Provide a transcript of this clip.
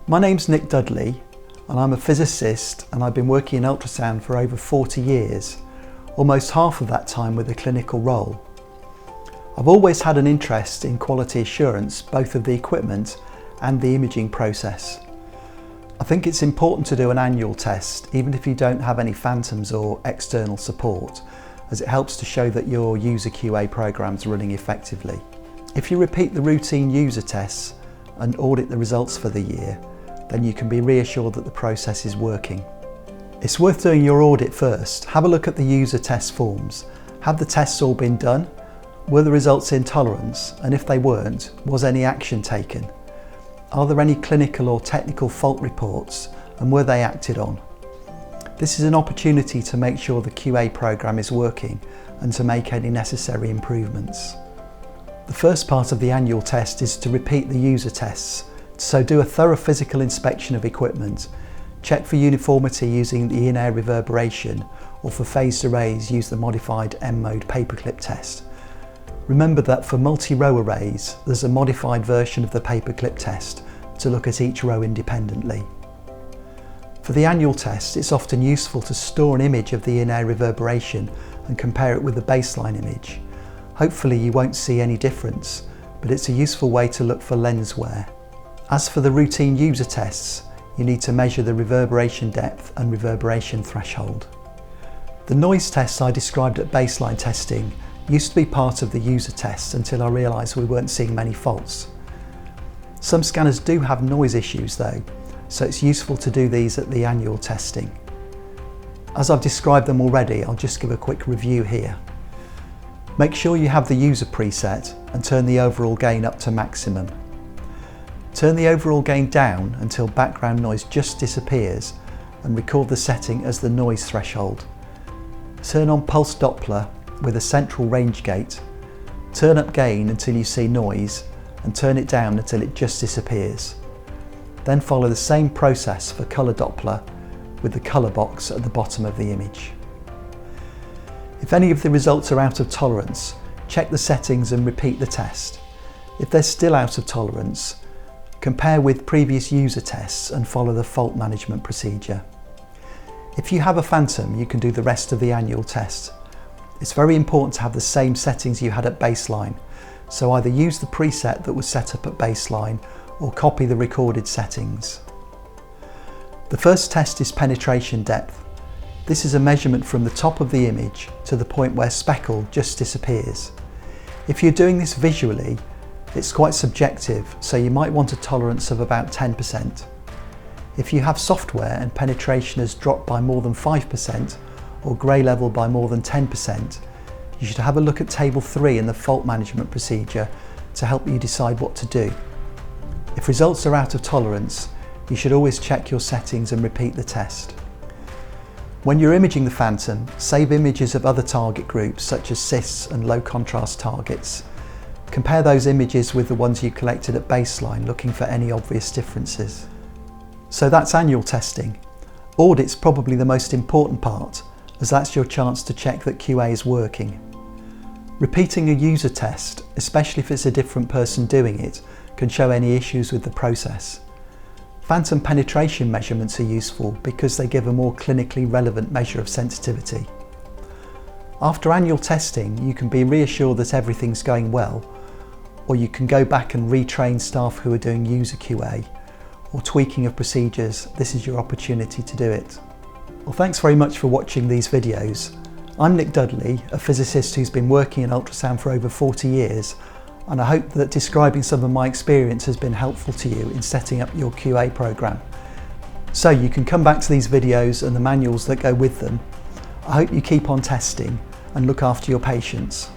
My name's Nick Dudley and I'm a physicist, and I've been working in ultrasound for over 40 years, almost half of that time with a clinical role. I've always had an interest in quality assurance, both of the equipment and the imaging process. I think it's important to do an annual test, even if you don't have any phantoms or external support, as it helps to show that your user QA program's running effectively. If you repeat the routine user tests and audit the results for the year, then you can be reassured that the process is working. It's worth doing your audit first. Have a look at the user test forms. Have the tests all been done? Were the results in tolerance? And if they weren't, was any action taken? Are there any clinical or technical fault reports, and were they acted on? This is an opportunity to make sure the QA program is working and to make any necessary improvements. The first part of the annual test is to repeat the user tests. So do a thorough physical inspection of equipment. Check for uniformity using the in-air reverberation, or for phased arrays use the modified M-mode paperclip test. Remember that for multi-row arrays, there's a modified version of the paperclip test to look at each row independently. For the annual test, it's often useful to store an image of the in-air reverberation and compare it with the baseline image. Hopefully you won't see any difference, but it's a useful way to look for lens wear. As for the routine user tests, you need to measure the reverberation depth and reverberation threshold. The noise tests I described at baseline testing used to be part of the user tests until I realised we weren't seeing many faults. Some scanners do have noise issues though, so it's useful to do these at the annual testing. As I've described them already, I'll just give a quick review here. Make sure you have the user preset and turn the overall gain up to maximum. Turn the overall gain down until background noise just disappears and record the setting as the noise threshold. Turn on pulse Doppler with a central range gate. Turn up gain until you see noise and turn it down until it just disappears. Then follow the same process for colour Doppler with the colour box at the bottom of the image. If any of the results are out of tolerance, check the settings and repeat the test. If they're still out of tolerance, compare with previous user tests and follow the fault management procedure. If you have a phantom, you can do the rest of the annual test. It's very important to have the same settings you had at baseline, so either use the preset that was set up at baseline or copy the recorded settings. The first test is penetration depth. This is a measurement from the top of the image to the point where speckle just disappears. If you're doing this visually, it's quite subjective, so you might want a tolerance of about 10%. If you have software and penetration has dropped by more than 5% or grey level by more than 10%, you should have a look at table 3 in the fault management procedure to help you decide what to do. If results are out of tolerance, you should always check your settings and repeat the test. When you're imaging the phantom, save images of other target groups such as cysts and low contrast targets. Compare those images with the ones you collected at baseline, looking for any obvious differences. So that's annual testing. Audit's probably the most important part, as that's your chance to check that QA is working. Repeating a user test, especially if it's a different person doing it, can show any issues with the process. Phantom penetration measurements are useful because they give a more clinically relevant measure of sensitivity. After annual testing, you can be reassured that everything's going well, or you can go back and retrain staff who are doing user QA, or tweaking of procedures. This is your opportunity to do it. Well, thanks very much for watching these videos. I'm Nick Dudley, a physicist who's been working in ultrasound for over 40 years, and I hope that describing some of my experience has been helpful to you in setting up your QA program. So you can come back to these videos and the manuals that go with them. I hope you keep on testing and look after your patients.